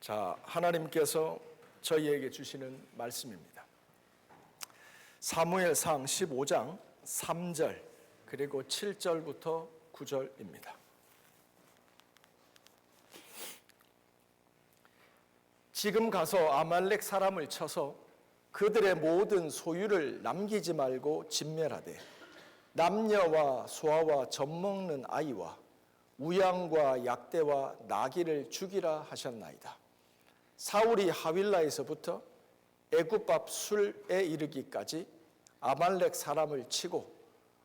자, 하나님께서 저희에게 주시는 말씀입니다. 사무엘상 15장 3절 그리고 7절부터 9절입니다. 지금 가서 아말렉 사람을 쳐서 그들의 모든 소유를 남기지 말고 진멸하되 남녀와 소아와 젖먹는 아이와 우양과 약대와 나귀를 죽이라 하셨나이다. 사울이 하윌라에서부터 애굽밥 술에 이르기까지 아말렉 사람을 치고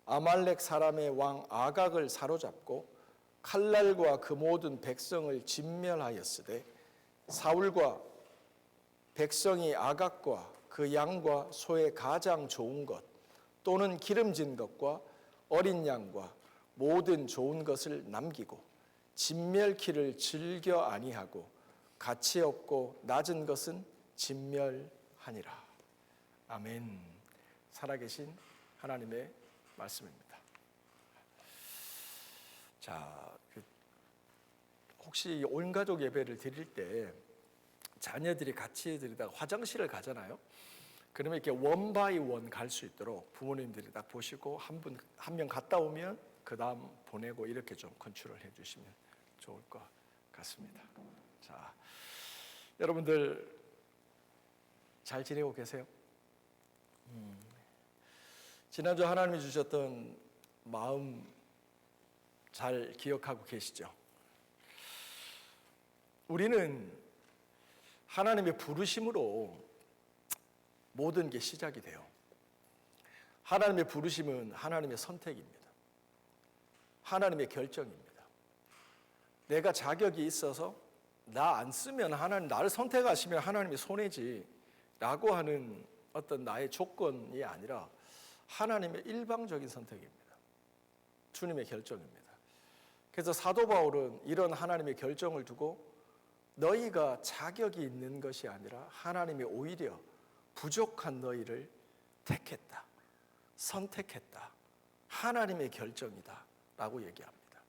아말렉 사람의 왕 아각을 사로잡고 칼날과 그 모든 백성을 진멸하였으되 사울과 백성이 아각과 그 양과 소의 가장 좋은 것 또는 기름진 것과 어린 양과 모든 좋은 것을 남기고 진멸키를 즐겨 아니하고 가치 없고 낮은 것은 진멸하니라. 아멘. 살아계신 하나님의 말씀입니다. 자, 혹시 온 가족 예배를 드릴 때 자녀들이 같이 드리다가 화장실을 가잖아요. 그러면 이렇게 원 바이 원 갈 수 있도록 부모님들이 딱 보시고 한 명 갔다 오면 그 다음 보내고 이렇게 좀 컨트롤 해주시면 좋을 것 같습니다. 자, 여러분들 잘 지내고 계세요? 지난주 하나님이 주셨던 마음 잘 기억하고 계시죠? 우리는 하나님의 부르심으로 모든 게 시작이 돼요. 하나님의 부르심은 하나님의 선택입니다. 하나님의 결정입니다. 내가 자격이 있어서 나 안 쓰면 하나님 나를 선택하시면 하나님이 손해지 라고 하는 어떤 나의 조건이 아니라 하나님의 일방적인 선택입니다. 주님의 결정입니다. 그래서 사도 바울은 이런 하나님의 결정을 두고 너희가 자격이 있는 것이 아니라 하나님이 오히려 부족한 너희를 택했다. 선택했다. 하나님의 결정이다. 라고 얘기합니다.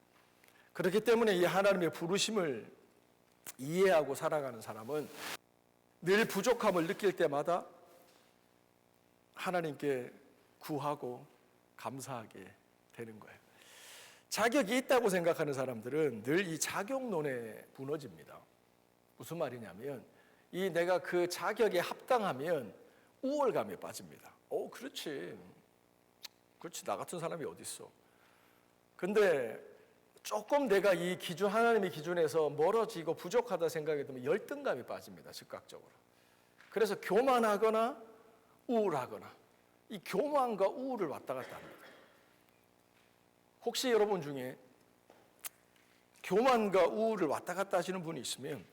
그렇기 때문에 이 하나님의 부르심을 이해하고 살아가는 사람은 늘 부족함을 느낄 때마다 하나님께 구하고 감사하게 되는 거예요. 자격이 있다고 생각하는 사람들은 늘 이 자격론에 무너집니다. 무슨 말이냐면 이 내가 그 자격에 합당하면 우월감에 빠집니다. 그렇지 나 같은 사람이 어디 있어. 근데 조금 내가 이 기준 하나님의 기준에서 멀어지고 부족하다 생각이 들면 열등감이 빠집니다. 즉각적으로. 그래서 교만하거나 우울하거나 이 교만과 우울을 왔다 갔다 합니다. 혹시 여러분 중에 교만과 우울을 왔다 갔다 하시는 분이 있으면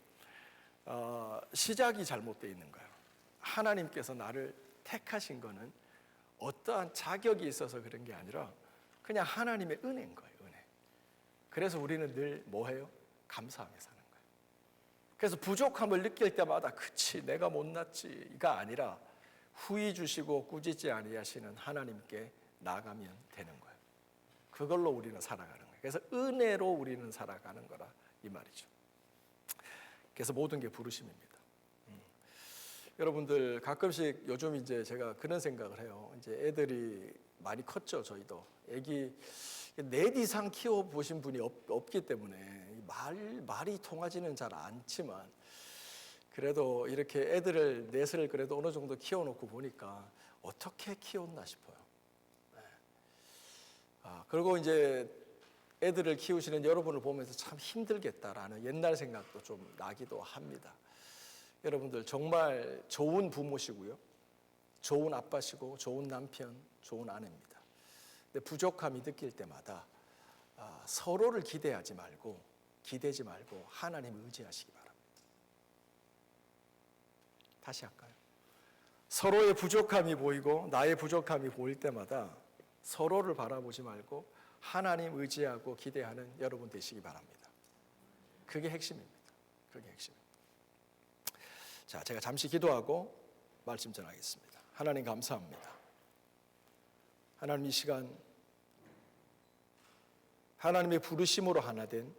시작이 잘못되어 있는 거예요. 하나님께서 나를 택하신 거는 어떠한 자격이 있어서 그런 게 아니라 그냥 하나님의 은혜인 거예요. 은혜. 그래서 우리는 늘 뭐해요? 감사하며 사는 거예요. 그래서 부족함을 느낄 때마다 그치 내가 못났지가 아니라 후히 주시고 꾸짖지 아니하시는 하나님께 나가면 되는 거예요. 그걸로 우리는 살아가는 거예요. 그래서 은혜로 우리는 살아가는 거라 이 말이죠. 그래서 모든 게 부르심입니다. 여러분들 가끔씩 요즘 이제 제가 그런 생각을 해요. 이제 애들이 많이 컸죠. 저희도 애기 넷 이상 키워 보신 분이 없기 때문에 말이 통하지는 잘 않지만 그래도 이렇게 애들을 넷을 그래도 어느 정도 키워놓고 보니까 어떻게 키웠나 싶어요. 네. 그리고 이제 애들을 키우시는 여러분을 보면서 참 힘들겠다라는 옛날 생각도 좀 나기도 합니다. 여러분들 정말 좋은 부모시고요. 좋은 아빠시고 좋은 남편, 좋은 아내입니다. 근데 부족함이 느낄 때마다 서로를 기대지 말고 하나님을 의지하시기 바랍니다. 다시 할까요? 서로의 부족함이 보이고 나의 부족함이 보일 때마다 서로를 바라보지 말고 하나님 의지하고 기대하는 여러분 되시기 바랍니다. 그게 핵심입니다. 그게 핵심입니다. 자, 제가 잠시 기도하고 말씀 전하겠습니다. 하나님 감사합니다. 하나님 이 시간 하나님의 부르심으로 하나 된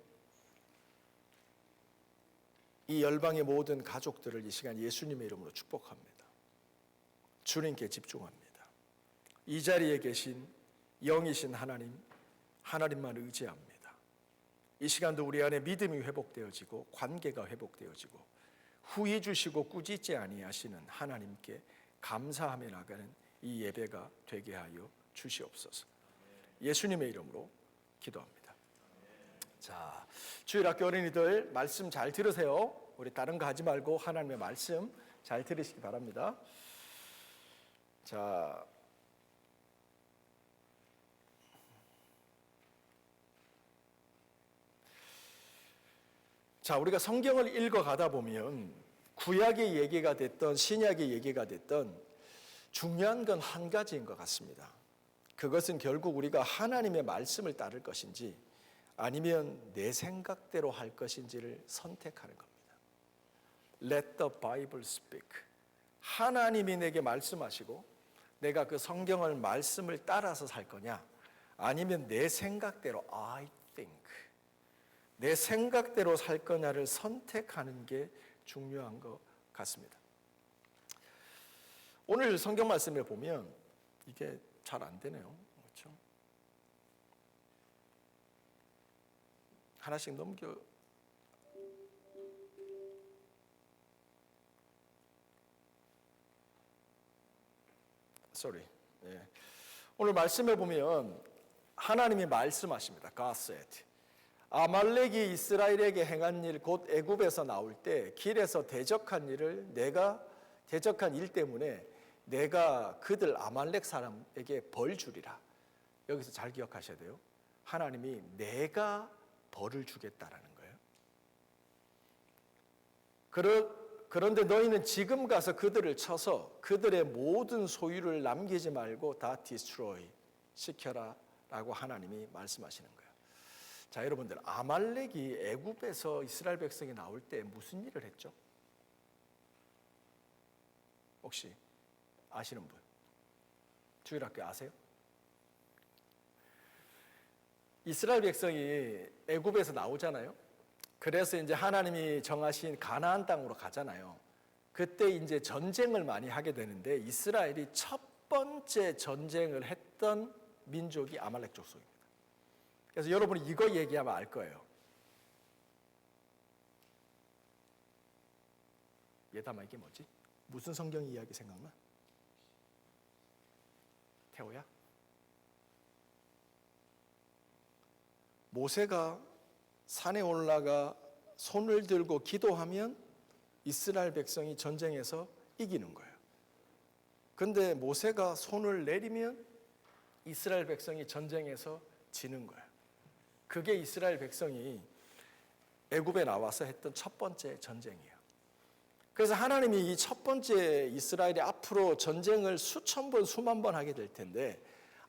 이 열방의 모든 가족들을 이 시간 예수님의 이름으로 축복합니다. 주님께 집중합니다. 이 자리에 계신 영이신 하나님만 의지합니다. 이 시간도 우리 안에 믿음이 회복되어지고 관계가 회복되어지고 후히 주시고 꾸짖지 아니하시는 하나님께 감사하며 나가는 이 예배가 되게 하여 주시옵소서. 예수님의 이름으로 기도합니다. 자, 주일학교 어린이들 말씀 잘 들으세요. 우리 다른 거 하지 말고 하나님의 말씀 잘 들으시기 바랍니다. 자, 우리가 성경을 읽어가다 보면 구약의 얘기가 됐던 신약의 얘기가 됐던 중요한 건 한 가지인 것 같습니다. 그것은 결국 우리가 하나님의 말씀을 따를 것인지 아니면 내 생각대로 할 것인지를 선택하는 겁니다. Let the Bible speak. 하나님이 내게 말씀하시고 내가 그 성경을 말씀을 따라서 살 거냐, 아니면 내 생각대로 I think, 내 생각대로 살 거냐를 선택하는 게 중요한 것 같습니다. 오늘 성경 말씀을 보면 이게 잘 안 되네요. 그렇죠? 하나씩 넘겨. 예. 오늘 말씀에 보면 하나님이 말씀하십니다. God said. 아말렉이 이스라엘에게 행한 일, 곧 애굽에서 나올 때 길에서 대적한 일 때문에 내가 그들 아말렉 사람에게 벌 주리라. 여기서 잘 기억하셔야 돼요. 하나님이 내가 벌을 주겠다라는 거예요. 그런데 너희는 지금 가서 그들을 쳐서 그들의 모든 소유를 남기지 말고 다 디스트로이 시켜라 라고 하나님이 말씀하시는 거예요. 자, 여러분들, 아말렉이 애굽에서 이스라엘 백성이 나올 때 무슨 일을 했죠? 혹시 아시는 분? 주일학교 아세요? 이스라엘 백성이 애굽에서 나오잖아요. 그래서 이제 하나님이 정하신 가나안 땅으로 가잖아요. 그때 이제 전쟁을 많이 하게 되는데 이스라엘이 첫 번째 전쟁을 했던 민족이 아말렉 족속입니다. 그래서 여러분이 이거 얘기하면 알 거예요. 예담아, 이게 뭐지? 무슨 성경 이야기 생각나? 태호야? 모세가 산에 올라가 손을 들고 기도하면 이스라엘 백성이 전쟁에서 이기는 거예요. 그런데 모세가 손을 내리면 이스라엘 백성이 전쟁에서 지는 거예요. 그게 이스라엘 백성이 애굽에 나와서 했던 첫 번째 전쟁이에요. 그래서 하나님이 이 첫 번째 이스라엘이 앞으로 전쟁을 수천 번, 수만 번 하게 될 텐데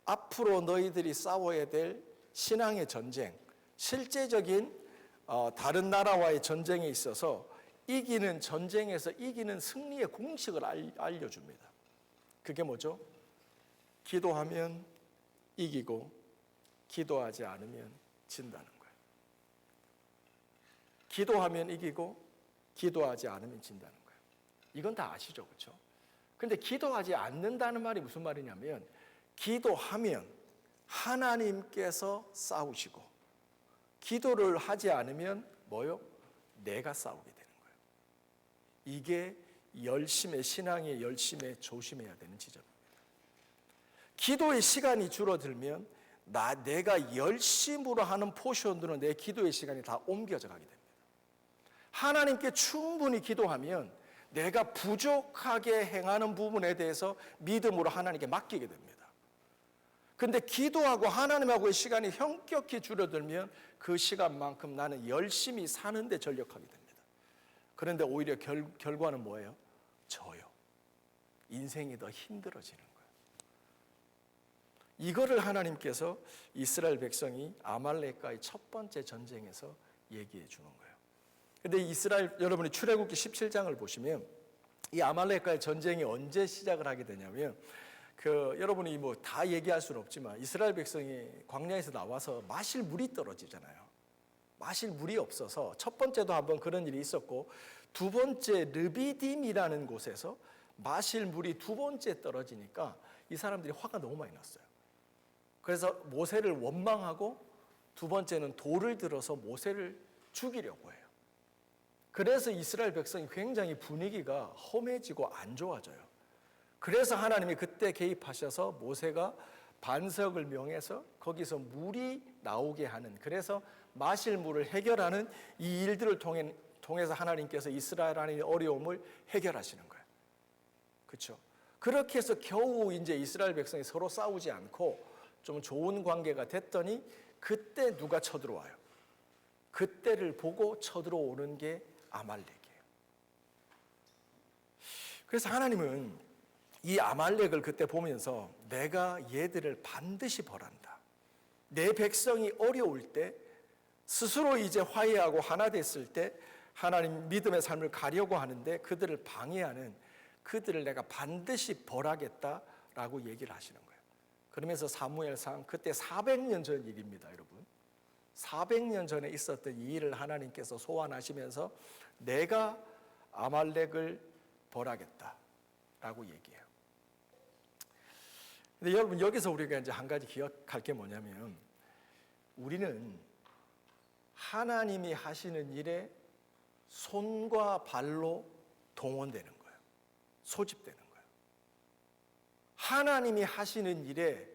앞으로 너희들이 싸워야 될 신앙의 전쟁, 실제적인 다른 나라와의 전쟁에 있어서 이기는 전쟁에서 이기는 승리의 공식을 알려줍니다. 그게 뭐죠? 기도하면 이기고 기도하지 않으면 진다는 거예요. 기도하면 이기고 기도하지 않으면 진다는 거예요. 이건 다 아시죠? 그렇죠? 근데 기도하지 않는다는 말이 무슨 말이냐면 기도하면 하나님께서 싸우시고 기도를 하지 않으면 뭐요? 내가 싸우게 되는 거예요. 이게 열심의 신앙의 열심에 조심해야 되는 지점입니다. 기도의 시간이 줄어들면 내가 열심으로 하는 포션으로 내 기도의 시간이 다 옮겨져 가게 됩니다. 하나님께 충분히 기도하면 내가 부족하게 행하는 부분에 대해서 믿음으로 하나님께 맡기게 됩니다. 그런데 기도하고 하나님하고의 시간이 현격히 줄어들면 그 시간만큼 나는 열심히 사는데 전력하게 됩니다. 그런데 오히려 결과는 뭐예요? 져요. 인생이 더 힘들어지는 거예요. 이거를 하나님께서 이스라엘 백성이 아말렉과의 첫 번째 전쟁에서 얘기해 주는 거예요. 근데 여러분이 출애굽기 17장을 보시면 이 아말렉과의 전쟁이 언제 시작을 하게 되냐면 여러분이 뭐 다 얘기할 수는 없지만 이스라엘 백성이 광야에서 나와서 마실 물이 떨어지잖아요. 마실 물이 없어서 첫 번째도 한번 그런 일이 있었고, 두 번째 르비딤이라는 곳에서 마실 물이 두 번째 떨어지니까 이 사람들이 화가 너무 많이 났어요. 그래서 모세를 원망하고 두 번째는 돌을 들어서 모세를 죽이려고 해요. 그래서 이스라엘 백성이 굉장히 분위기가 험해지고 안 좋아져요. 그래서 하나님이 그때 개입하셔서 모세가 반석을 명해서 거기서 물이 나오게 하는, 그래서 마실 물을 해결하는 이 일들을 통해서 하나님께서 이스라엘의 어려움을 해결하시는 거예요. 그렇죠? 그렇게 해서 겨우 이제 이스라엘 백성이 서로 싸우지 않고 좀 좋은 관계가 됐더니 그때 누가 쳐들어와요? 그때를 보고 쳐들어오는 게 아말렉이에요. 그래서 하나님은 이 아말렉을 그때 보면서 내가 얘들을 반드시 벌한다. 내 백성이 어려울 때, 스스로 이제 화해하고 하나 됐을 때 하나님 믿음의 삶을 가려고 하는데 그들을 방해하는 그들을 내가 반드시 벌하겠다라고 얘기를 하시는 거예요. 그러면서 사무엘상 그때 400년 전 일입니다, 여러분. 400년 전에 있었던 이 일을 하나님께서 소환하시면서 내가 아말렉을 벌하겠다라고 얘기해요. 근데 여러분, 여기서 우리가 이제 한 가지 기억할 게 뭐냐면, 우리는 하나님이 하시는 일에 손과 발로 동원되는 거예요. 소집되는 거예요. 하나님이 하시는 일에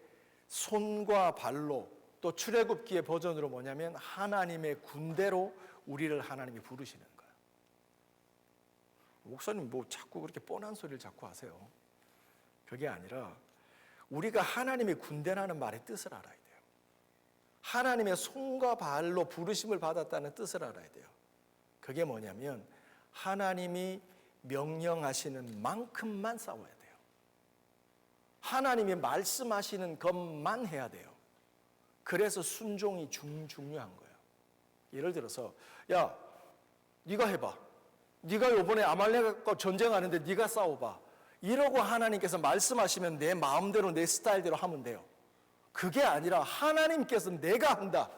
손과 발로, 또 출애굽기의 버전으로 뭐냐면 하나님의 군대로 우리를 하나님이 부르시는 거예요. 목사님 뭐 자꾸 그렇게 뻔한 소리를 자꾸 하세요. 그게 아니라 우리가 하나님의 군대라는 말의 뜻을 알아야 돼요. 하나님의 손과 발로 부르심을 받았다는 뜻을 알아야 돼요. 그게 뭐냐면 하나님이 명령하시는 만큼만 싸워야 돼요. 하나님이 말씀하시는 것만 해야 돼요. 그래서 순종이 중요한 거예요. 예를 들어서, 야, 네가 해봐. 네가 이번에 아말렉과 전쟁하는데 네가 싸워봐. 이러고 하나님께서 말씀하시면 내 마음대로 내 스타일대로 하면 돼요. 그게 아니라 하나님께서 내가 한다.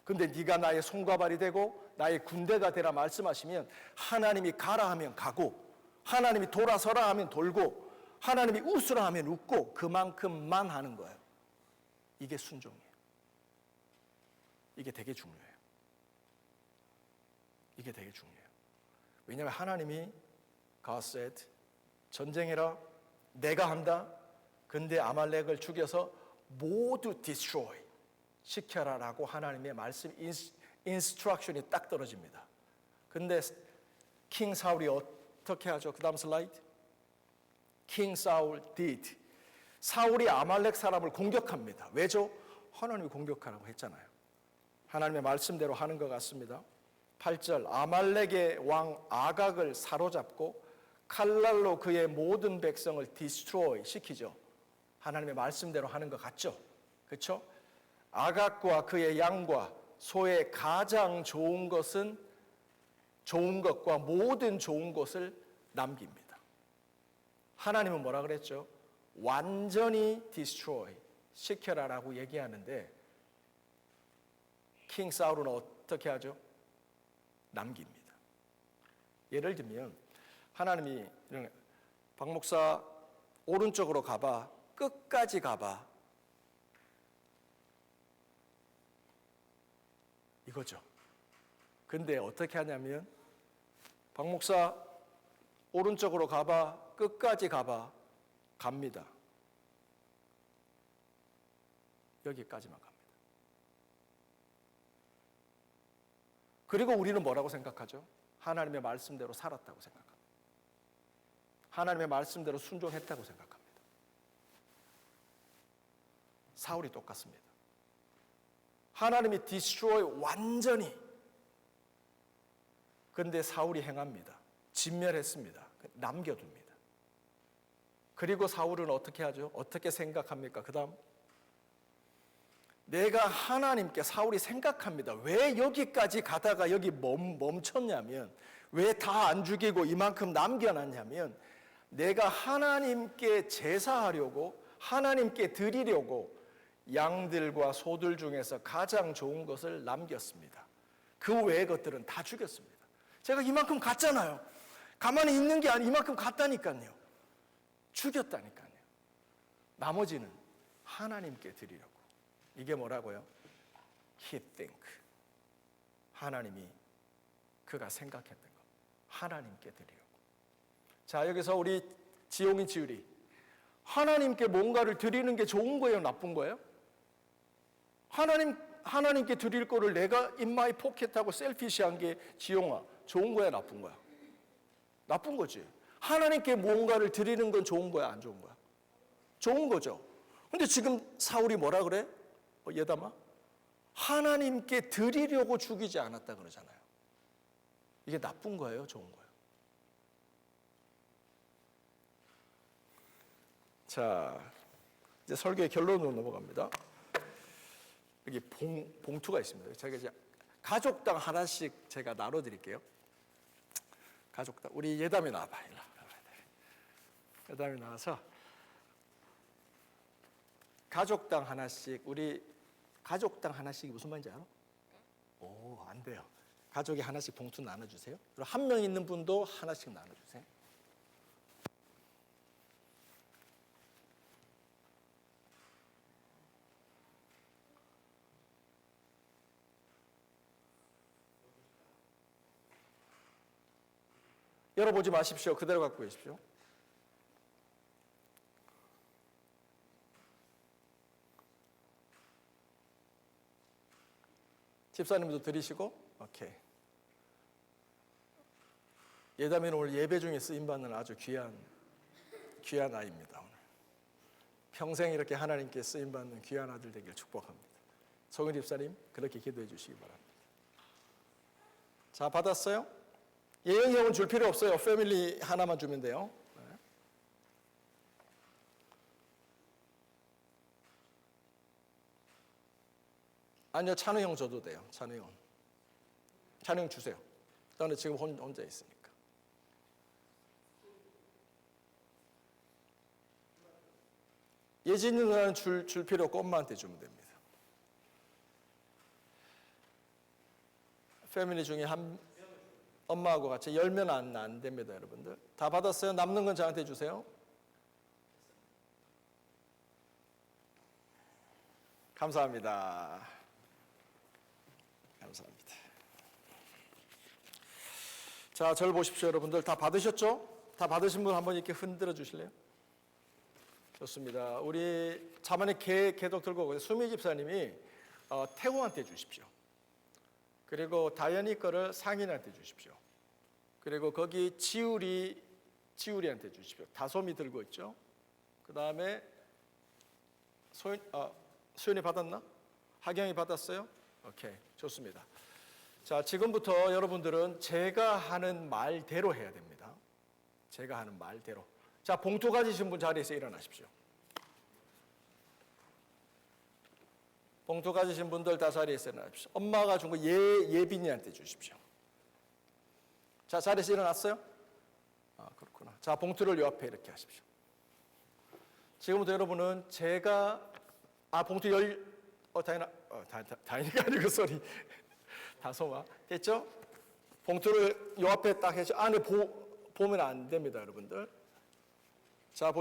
근데 네가 나의 손과 발이 되고 나의 군대가 되라 말씀하시면 하나님이 가라 하면 가고, 하나님이 돌아서라 하면 돌고, 하나님이 웃으라 하면 웃고, 그만큼만 하는 거예요. 이게 순종이에요. 이게 되게 중요해요. 이게 되게 중요해요. 왜냐하면 하나님이 God said, 전쟁해라, 내가 한다. 근데 아말렉을 죽여서 모두 destroy, 시켜라라고 하나님의 말씀, 인스트럭션이 딱 떨어집니다. 근데 킹 사울이 어떻게 하죠? 그 다음 슬라이드. king Saul did. 사울이 아말렉 사람을 공격합니다. 왜죠? 하나님이 공격하라고 했잖아요. 하나님의 말씀대로 하는 것 같습니다. 8절, 아말렉의 왕 아각을 사로잡고 칼날로 그의 모든 백성을 디스트로이 시키죠. 하나님의 말씀대로 하는 것 같죠? 그렇죠? 아각과 그의 양과 소의 가장 좋은 것은, 좋은 것과 모든 좋은 것을 남깁니다. 하나님은 뭐라 그랬죠? 완전히 디스트로이, 시켜라라고 얘기하는데 킹 사울은 어떻게 하죠? 남깁니다. 예를 들면 하나님이 박 목사 오른쪽으로 가봐, 끝까지 가봐, 이거죠. 근데 어떻게 하냐면 박 목사 오른쪽으로 가봐, 끝까지 가봐, 갑니다. 여기까지만 갑니다. 그리고 우리는 뭐라고 생각하죠? 하나님의 말씀대로 살았다고 생각합니다. 하나님의 말씀대로 순종했다고 생각합니다. 사울이 똑같습니다. 하나님이 디스트로이 완전히, 그런데 사울이 행합니다. 진멸했습니다. 남겨둡니다. 그리고 사울은 어떻게 하죠? 어떻게 생각합니까? 그 다음, 내가 하나님께, 사울이 생각합니다. 왜 여기까지 가다가 여기 멈췄냐면, 왜 다 안 죽이고 이만큼 남겨놨냐면, 내가 하나님께 제사하려고, 하나님께 드리려고 양들과 소들 중에서 가장 좋은 것을 남겼습니다. 그 외의 것들은 다 죽였습니다. 제가 이만큼 갔잖아요. 가만히 있는 게 아니고 이만큼 갔다니까요. 죽였다니까요. 나머지는 하나님께 드리려고. 이게 뭐라고요? He think. 하나님이 그가 생각했던 것. 하나님께 드리려고. 자, 여기서 우리 지용인 지율이 하나님께 뭔가를 드리는 게 좋은 거예요? 나쁜 거예요? 하나님께 드릴 거를 내가 in my pocket하고 셀피시한 게 지용아, 좋은 거야? 나쁜 거야? 나쁜 거지. 하나님께 뭔가를 드리는 건 좋은 거야? 안 좋은 거야? 좋은 거죠. 근데 지금 사울이 뭐라 그래? 예담아? 하나님께 드리려고 죽이지 않았다 그러잖아요. 이게 나쁜 거예요? 좋은 거예요? 자, 이제 설교의 결론으로 넘어갑니다. 여기 봉투가 있습니다. 제가 이제 가족당 하나씩 제가 나눠드릴게요. 가족당. 우리 예담이 나와봐. 예담이 나와서 가족당 하나씩. 우리 가족당 하나씩이 무슨 말인지 알아? 오, 안 돼요. 가족이 하나씩 봉투 나눠주세요. 그리고 한 명 있는 분도 하나씩 나눠주세요. 열어보지 마십시오. 그대로 갖고 계십시오. 집사님도 드리시고, 오케이. 예담이는 오늘 예배 중에 쓰임받는 아주 귀한 아이입니다. 오늘. 평생 이렇게 하나님께 쓰임받는 귀한 아들 되길 축복합니다. 성은 집사님, 그렇게 기도해 주시기 바랍니다. 자, 받았어요? 예영이 형은 줄 필요 없어요. 패밀리 하나만 주면 돼요. 네. 아니요, 찬우 형 줘도 돼요. 찬우 형 주세요. 나는 지금 혼자 있으니까. 예진이 누나는 줄 필요 없고 엄마한테 주면 됩니다. 패밀리 중에 엄마하고 같이 열면 안 됩니다, 여러분들. 다 받았어요? 남는 건 저한테 주세요. 감사합니다. 감사합니다. 자, 저를 보십시오, 여러분들. 다 받으셨죠? 다 받으신 분 한번 이렇게 흔들어 주실래요? 좋습니다. 우리 자만의 개독 들고 오고 수미 집사님이 태호한테 주십시오. 그리고 다현이 거를 상인한테 주십시오. 그리고 거기 지우리한테 주십시오. 다솜이 들고 있죠. 그 다음에 수연이 받았나? 하경이 받았어요? 오케이, 좋습니다. 자, 지금부터 여러분들은 제가 하는 말대로 해야 됩니다. 제가 하는 말대로. 자, 봉투 가지신 분 자리에서 일어나십시오. 봉투 가지신 분들 다 자리에서 일어나십시오. 엄마가 준 거 예빈이한테 주십시오. 자, 자리에서 일어났어요? 아, 그렇구나. 자, 봉투를 요 앞에 이렇게 하십시오. 지금부터 여러분은 제가 봉투 다행이가 아니고 소리. 다솜아. 됐죠? 봉투를 요 앞에 딱 해서 안에 보면 안 됩니다, 여러분들. 자,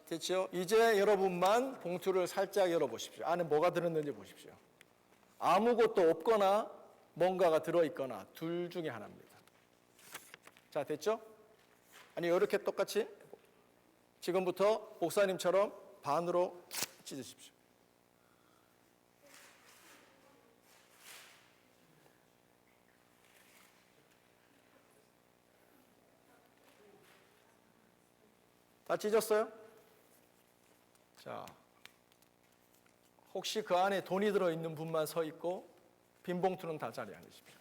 됐죠? 이제 여러분만 봉투를 살짝 열어보십시오. 안에 뭐가 들었는지 보십시오. 아무것도 없거나 뭔가가 들어있거나 둘 중에 하나입니다. 자, 됐죠? 아니, 이렇게 똑같이 지금부터 목사님처럼 반으로 찢으십시오. 다 찢었어요? 자, 혹시 그 안에 돈이 들어있는 분만 서 있고 빈 봉투는 다 자리에 앉으십시오.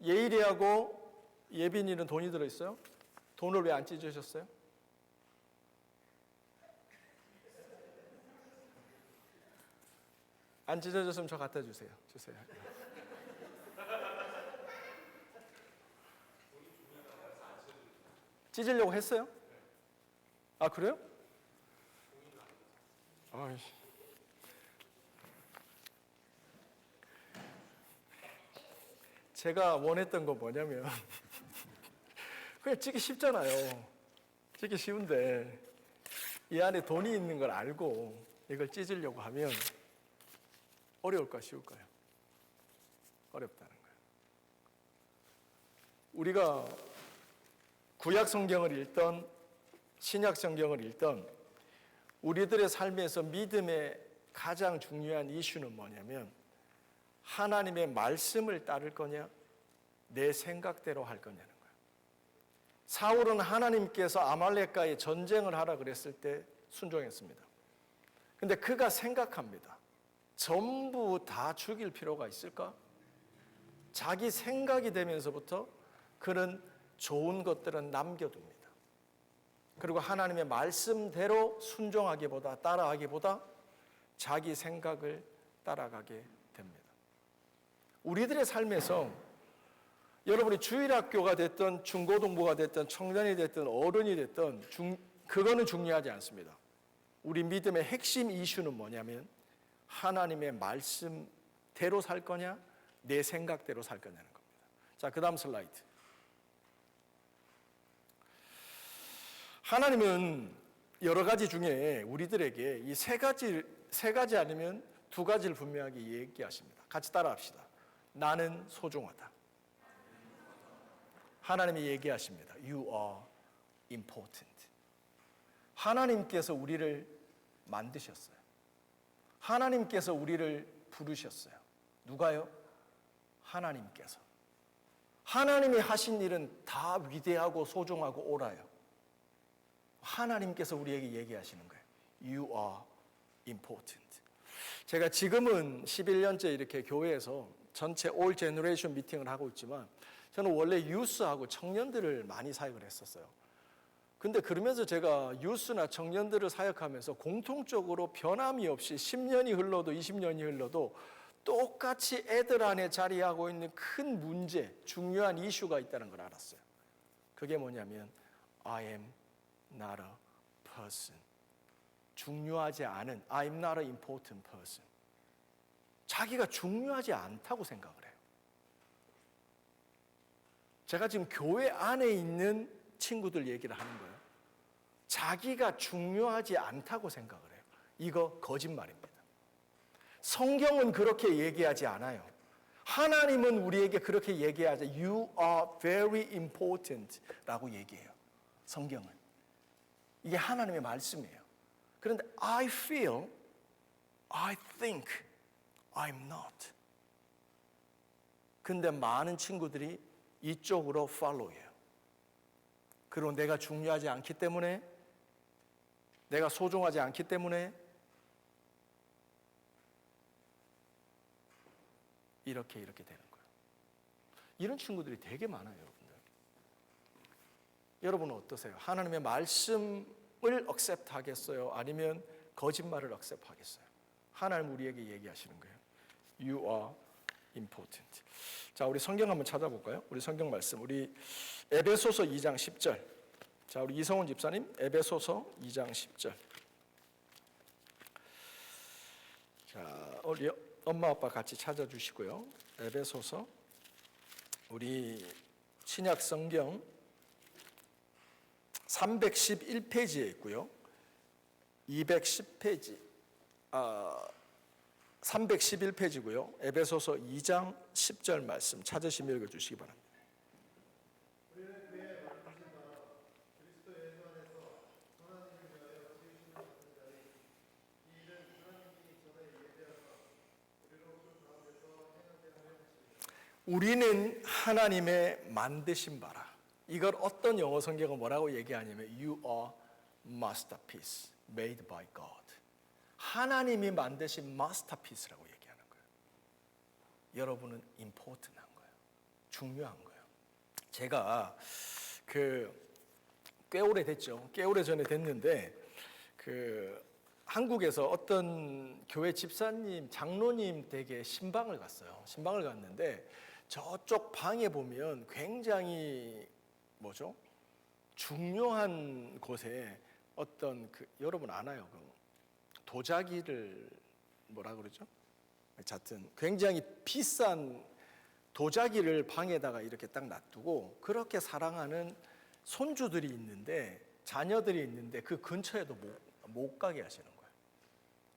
예일이하고 예빈이는 돈이 들어있어요? 돈을 왜 안 찢으셨어요? 안 찢어졌으면 저 갖다 주세요. 찢으려고 했어요? 아, 그래요? 제가 원했던 건 뭐냐면 그냥 찍기 쉽잖아요. 찍기 쉬운데 이 안에 돈이 있는 걸 알고 이걸 찢으려고 하면 어려울까 쉬울까요? 어렵다는 거예요. 우리가 구약 성경을 읽던 신약 성경을 읽던 우리들의 삶에서 믿음의 가장 중요한 이슈는 뭐냐면 하나님의 말씀을 따를 거냐 내 생각대로 할 거냐는 거예요. 사울은 하나님께서 아말렉과의 전쟁을 하라 그랬을 때 순종했습니다. 근데 그가 생각합니다. 전부 다 죽일 필요가 있을까? 자기 생각이 되면서부터 그는 좋은 것들은 남겨둡니다. 그리고 하나님의 말씀대로 순종하기보다 따라하기보다 자기 생각을 따라가게 됩니다. 우리들의 삶에서 여러분이 주일학교가 됐든 중고등부가 됐든 청년이 됐든 어른이 됐든 그거는 중요하지 않습니다. 우리 믿음의 핵심 이슈는 뭐냐면 하나님의 말씀대로 살 거냐 내 생각대로 살 거냐는 겁니다. 자, 그 다음 슬라이드. 하나님은 여러 가지 중에 우리들에게 이 세 가지 아니면 두 가지를 분명하게 얘기하십니다. 같이 따라합시다. 나는 소중하다. 하나님이 얘기하십니다. You are important. 하나님께서 우리를 만드셨어요. 하나님께서 우리를 부르셨어요. 누가요? 하나님께서. 하나님이 하신 일은 다 위대하고 소중하고 옳아요. 하나님께서 우리에게 얘기하시는 거예요. You are important. 제가 지금은 11년째 이렇게 교회에서 전체 올 제너레이션 미팅을 하고 있지만 저는 원래 유스하고 청년들을 많이 사역을 했었어요. 근데 그러면서 제가 유스나 청년들을 사역하면서 공통적으로 변함이 없이 10년이 흘러도 20년이 흘러도 똑같이 애들 안에 자리하고 있는 큰 문제, 중요한 이슈가 있다는 걸 알았어요. 그게 뭐냐면 I am not a person. 중요하지 않은 I'm not an important person. 자기가 중요하지 않다고 생각을 해요. 제가 지금 교회 안에 있는 친구들 얘기를 하는 거예요. 자기가 중요하지 않다고 생각을 해요. 이거 거짓말입니다. 성경은 그렇게 얘기하지 않아요. 하나님은 우리에게 그렇게 얘기하죠. You are very important 라고 얘기해요. 성경은. 이게 하나님의 말씀이에요. 그런데 I feel, I think, I'm not. 근데 많은 친구들이 이쪽으로 follow해요. 그리고 내가 중요하지 않기 때문에, 내가 소중하지 않기 때문에 이렇게 되는 거예요. 이런 친구들이 되게 많아요, 여러분들. 여러분은 어떠세요? 하나님의 말씀을 accept 하겠어요? 아니면 거짓말을 accept 하겠어요? 하나님 우리에게 얘기하시는 거예요. You are important. 자, 우리 성경 한번 찾아볼까요? 우리 성경 말씀, 우리 에베소서 2장 10절. 자, 우리 이성훈 집사님, 에베소서 2장 10절. 자, 우리 엄마 아빠 같이 찾아주시고요. 에베소서, 우리 신약 성경 311페이지에 있고요. 210페이지, 311페이지고요. 에베소서 2장 10절 말씀 찾으시면 읽어주시기 바랍니다. 우리는 하나님의 만드신 바라. 이걸 어떤 영어 성경은 뭐라고 얘기하냐면 You are masterpiece made by God. 하나님이 만드신 마스터피스라고 얘기하는 거예요. 여러분은 important한 거예요. 중요한 거예요. 제가 꽤 오래 됐죠. 꽤 오래 전에 됐는데 한국에서 어떤 교회 집사님, 장로님 댁에 신방을 갔어요. 신방을 갔는데 저쪽 방에 보면 굉장히 중요한 곳에 어떤 여러분 아나요? 도자기를 뭐라 그러죠? 하여튼 굉장히 비싼 도자기를 방에다가 이렇게 딱 놔두고 그렇게 사랑하는 손주들이 있는데, 자녀들이 있는데 그 근처에도 못 가게 하시는 거예요.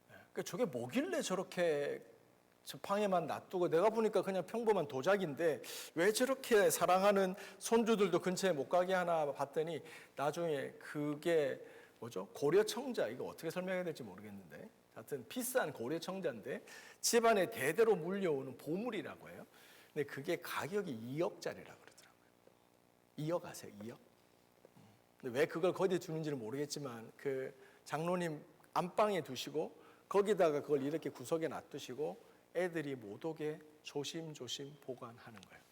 그러니까 저게 뭐길래 저렇게 저 방에만 놔두고, 내가 보니까 그냥 평범한 도자기인데 왜 저렇게 사랑하는 손주들도 근처에 못 가게 하나 봤더니, 나중에 그게 뭐죠? 고려청자, 이거 어떻게 설명해야 될지 모르겠는데 하여튼 비싼 고려청자인데 집안에 대대로 물려오는 보물이라고 해요. 근데 그게 가격이 2억짜리라고 그러더라고요. 2억 아세요? 2억? 근데 왜 그걸 거기에 주는지는 모르겠지만 그 장로님 안방에 두시고 거기다가 그걸 이렇게 구석에 놔두시고 애들이 못 오게 조심조심 보관하는 거예요.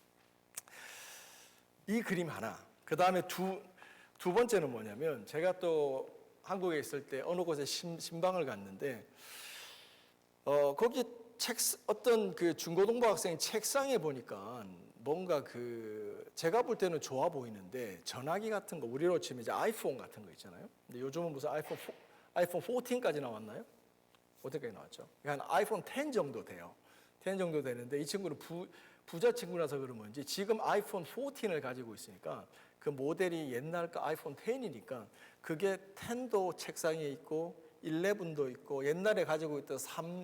이 그림 하나. 그 다음에 두 번째는 뭐냐면, 제가 또 한국에 있을 때 어느 곳에 신방을 갔는데 거기 어떤 그 중고등부 학생 책상에 보니까 뭔가 그 제가 볼 때는 좋아 보이는데 전화기 같은 거, 우리로 치면 이제 아이폰 같은 거 있잖아요. 근데 요즘은 무슨 아이폰 14까지 나왔나요? 어떻게 나왔죠? 한 아이폰 10 정도 돼요. 10 정도 되는데 이 친구는 부자 친구라서 그런지 지금 아이폰 14을 가지고 있으니까 그 모델이 옛날 거 아이폰 10이니까 그게 10도 책상에 있고 11도 있고 옛날에 가지고 있던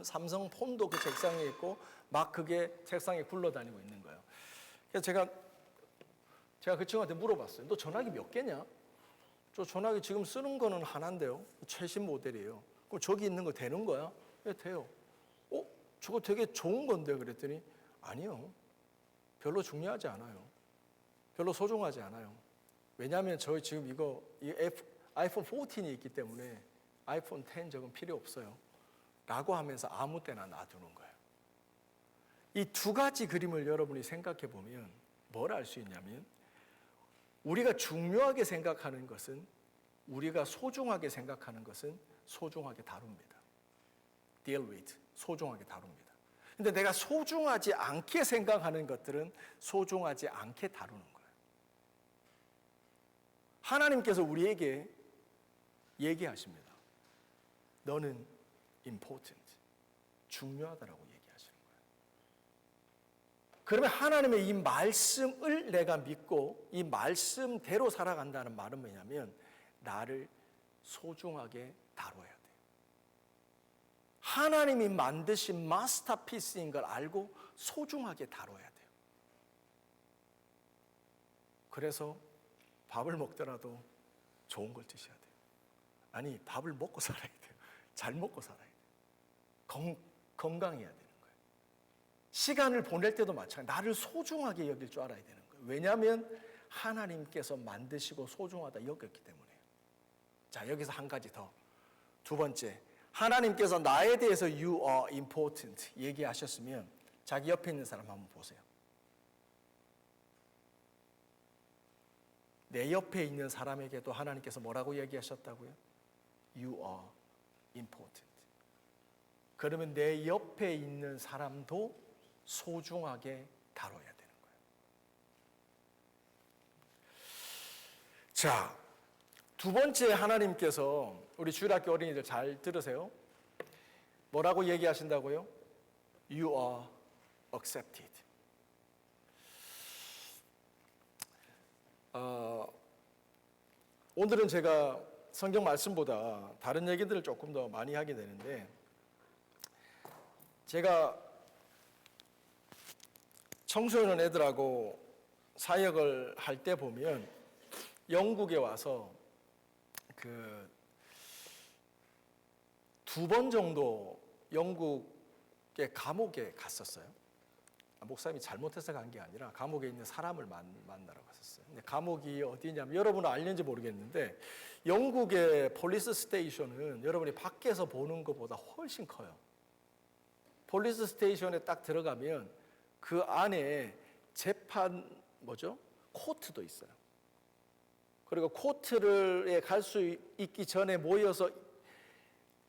삼성 폰도 그 책상에 있고 막 그게 책상에 굴러다니고 있는 거예요. 그래서 제가 그 친구한테 물어봤어요. 너 전화기 몇 개냐? 저 전화기 지금 쓰는 거는 하나인데요. 최신 모델이에요. 그럼 저기 있는 거 되는 거야? 네, 돼요. 저거 되게 좋은 건데 그랬더니 아니요. 별로 중요하지 않아요. 별로 소중하지 않아요. 왜냐하면 저희 지금 이 아이폰 14이 있기 때문에 아이폰 10 저건 필요 없어요. 라고 하면서 아무 때나 놔두는 거예요. 이 두 가지 그림을 여러분이 생각해 보면 뭘 알 수 있냐면, 우리가 중요하게 생각하는 것은, 우리가 소중하게 생각하는 것은 소중하게 다룹니다. Deal with, 소중하게 다룹니다. 근데 내가 소중하지 않게 생각하는 것들은 소중하지 않게 다루는 거예요. 하나님께서 우리에게 얘기하십니다. 너는 important, 중요하다라고 얘기하시는 거예요. 그러면 하나님의 이 말씀을 내가 믿고 이 말씀대로 살아간다는 말은 뭐냐면, 나를 소중하게 다뤄야 돼요. 하나님이 만드신 마스터피스인 걸 알고 소중하게 다뤄야 돼요. 그래서 밥을 먹더라도 좋은 걸 드셔야 돼요. 아니, 밥을 먹고 살아야 돼요. 잘 먹고 살아야 돼요. 건강해야 되는 거예요. 시간을 보낼 때도 마찬가지로 나를 소중하게 여길 줄 알아야 되는 거예요. 왜냐하면 하나님께서 만드시고 소중하다 여겼기 때문에요. 자, 여기서 한 가지 더. 두 번째, 하나님께서 나에 대해서 You are important 얘기하셨으면 자기 옆에 있는 사람 한번 보세요. 내 옆에 있는 사람에게도 하나님께서 뭐라고 얘기하셨다고요? You are important. 그러면 내 옆에 있는 사람도 소중하게 다뤄야 되는 거예요. 자, 두 번째, 하나님께서 우리 주일학교 어린이들 잘 들으세요. 뭐라고 얘기하신다고요? You are accepted. 오늘은 제가 성경 말씀보다 다른 얘기들을 조금 더 많이 하게 되는데, 제가 청소년 애들하고 사역을 할 때 보면 영국에 와서 두 번 정도 영국의 감옥에 갔었어요. 목사님이 잘못해서 간 게 아니라 감옥에 있는 사람을 만나러 갔었어요. 근데 감옥이 어디냐면, 여러분은 알는지 모르겠는데 영국의 폴리스 스테이션은 여러분이 밖에서 보는 것보다 훨씬 커요. 폴리스 스테이션에 딱 들어가면 그 안에 재판 코트도 있어요. 그리고 코트에 갈 수 있기 전에 모여서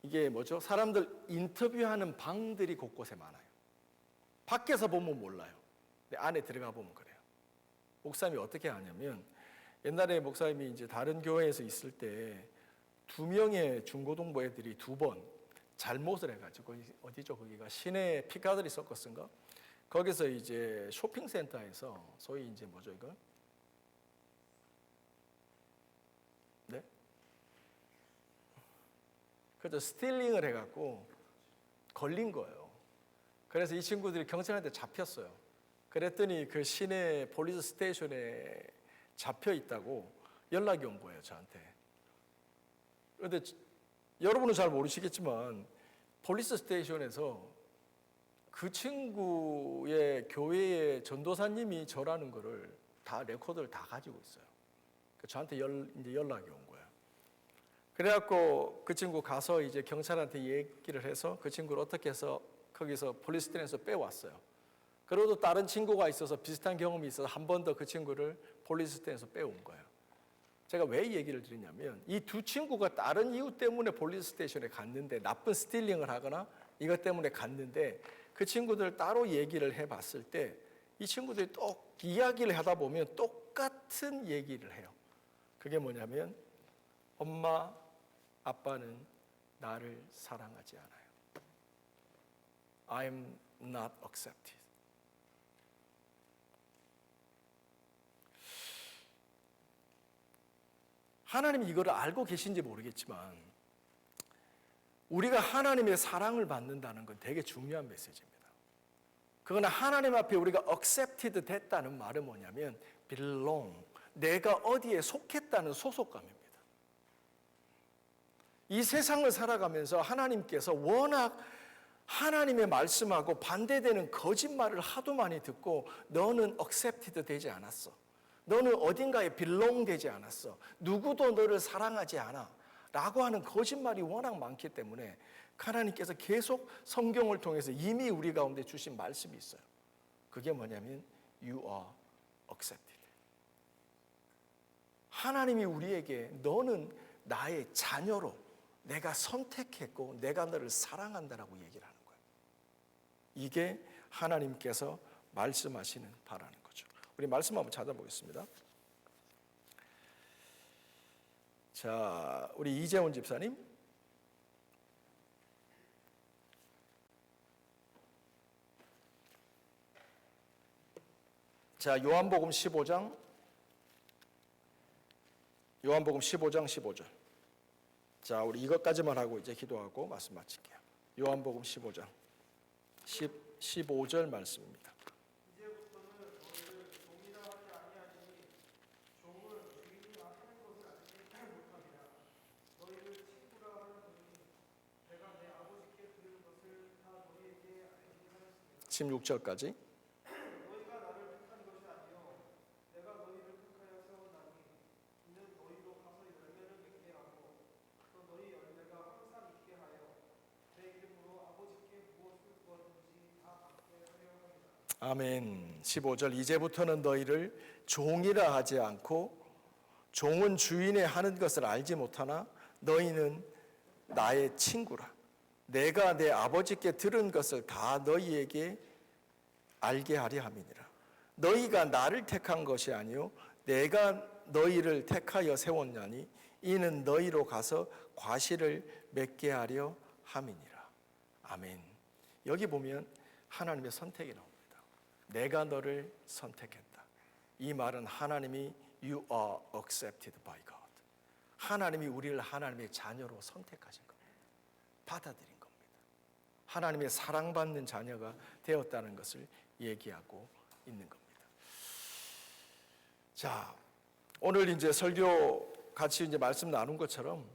이게 사람들 인터뷰하는 방들이 곳곳에 많아요. 밖에서 보면 몰라요. 근데 안에 들어가 보면 그래요. 목사님이 어떻게 하냐면, 옛날에 목사님이 이제 다른 교회에서 있을 때 2명의 중고등부 애들이 2번 잘못을 해가지고, 어디죠? 거기가 시내 피카드리 서커스인가? 거기서 이제 쇼핑센터에서 소위 이제 뭐죠 이거? 네? 그래서 스틸링을 해갖고 걸린 거예요. 그래서 이 친구들이 경찰한테 잡혔어요. 그랬더니 그 시내 폴리스 스테이션에 잡혀 있다고 연락이 온 거예요, 저한테. 그런데 여러분은 잘 모르시겠지만 폴리스 스테이션에서 그 친구의 교회의 전도사님이 저라는 거를 다 레코드를 다 가지고 있어요. 저한테 이제 연락이 온 거예요. 그래갖고 그 친구 가서 이제 경찰한테 얘기를 해서 그 친구를 어떻게 해서 거기서 폴리스 스테이션에서 빼왔어요. 그리고 다른 친구가 있어서 비슷한 경험이 있어서 한 번 더 그 친구를 폴리스 스테이션에서 빼온 거예요. 제가 왜 이 얘기를 드리냐면 이 두 친구가 다른 이유 때문에 폴리스 스테이션에 갔는데 나쁜 스틸링을 하거나 이것 때문에 갔는데 그 친구들 따로 얘기를 해봤을 때 이 친구들이 또 이야기를 하다 보면 똑같은 얘기를 해요. 그게 뭐냐면 엄마, 아빠는 나를 사랑하지 않아요. I'm not accepted. 하나님이 이거를 알고 계신지 모르겠지만 우리가 하나님의 사랑을 받는다는 건 되게 중요한 메시지입니다. 그러나 하나님 앞에 우리가 accepted 됐다는 말은 뭐냐면 belong, 내가 어디에 속했다는 소속감입니다. 이 세상을 살아가면서 하나님께서 워낙 하나님의 말씀하고 반대되는 거짓말을 하도 많이 듣고 너는 accepted 되지 않았어. 너는 어딘가에 belong 되지 않았어. 누구도 너를 사랑하지 않아. 라고 하는 거짓말이 워낙 많기 때문에 하나님께서 계속 성경을 통해서 이미 우리 가운데 주신 말씀이 있어요. 그게 뭐냐면 You are accepted. 하나님이 우리에게 너는 나의 자녀로 내가 선택했고 내가 너를 사랑한다라고 얘기를 하는 거예요. 이게 하나님께서 말씀하시는 바라는 거죠. 우리 말씀 한번 찾아보겠습니다. 자, 우리 이재훈 집사님. 자, 요한복음 15장 15절. 자, 우리 이것까지만 하고 이제 기도하고 말씀 마칠게요. 요한복음 15장 15절 말씀입니다. 십 16절까지. 아멘. 15절. 이제부터는 너희를 종이라 하지 않고 종은 주인의 하는 것을 알지 못하나 너희는 나의 친구라. 내가 내 아버지께 들은 것을 다 너희에게 알게 하려 함이니라. 너희가 나를 택한 것이 아니요 내가 너희를 택하여 세웠나니 이는 너희로 가서 과실을 맺게 하려 함이니라. 아멘. 여기 보면 하나님의 선택이 나옵니다. 내가 너를 선택했다. 이 말은 하나님이 You are accepted by God. 하나님이 우리를 하나님의 자녀로 선택하신 겁니다. 받아들인 겁니다. 하나님의 사랑받는 자녀가 되었다는 것을 얘기하고 있는 겁니다. 자, 오늘 이제 설교 같이 이제 말씀 나눈 것처럼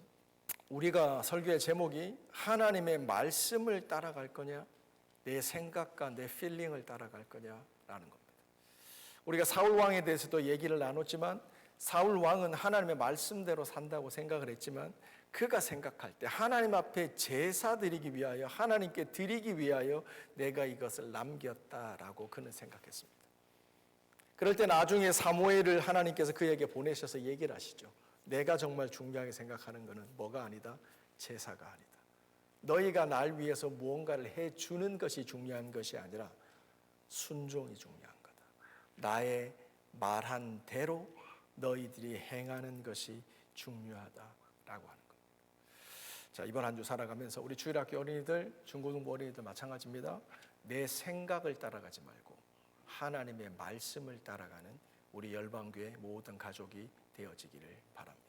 우리가 설교의 제목이 하나님의 말씀을 따라갈 거냐, 내 생각과 내 필링을 따라갈 거냐라는 겁니다. 우리가 사울 왕에 대해서도 얘기를 나눴지만 사울 왕은 하나님의 말씀대로 산다고 생각을 했지만 그가 생각할 때 하나님 앞에 제사 드리기 위하여 하나님께 드리기 위하여 내가 이것을 남겼다라고 그는 생각했습니다. 그럴 때 나중에 사무엘을 하나님께서 그에게 보내셔서 얘기를 하시죠. 내가 정말 중요하게 생각하는 것은 뭐가 아니다? 제사가 아니다. 너희가 날 위해서 무언가를 해주는 것이 중요한 것이 아니라 순종이 중요한 거다. 나의 말한 대로 너희들이 행하는 것이 중요하다라고 하는 겁니다. 자, 이번 한 주 살아가면서 우리 주일학교 어린이들, 중고등부 어린이들 마찬가지입니다. 내 생각을 따라가지 말고 하나님의 말씀을 따라가는 우리 열방교회 모든 가족이 되어지기를 바랍니다.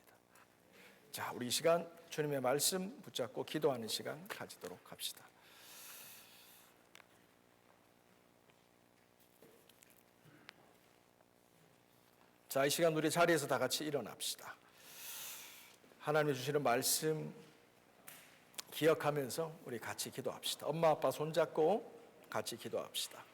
자, 우리 이 시간 주님의 말씀 붙잡고 기도하는 시간 가지도록 합시다. 자, 이 시간 우리 자리에서 다 같이 일어납시다. 하나님이 주시는 말씀 기억하면서 우리 같이 기도합시다. 엄마 아빠 손잡고 같이 기도합시다.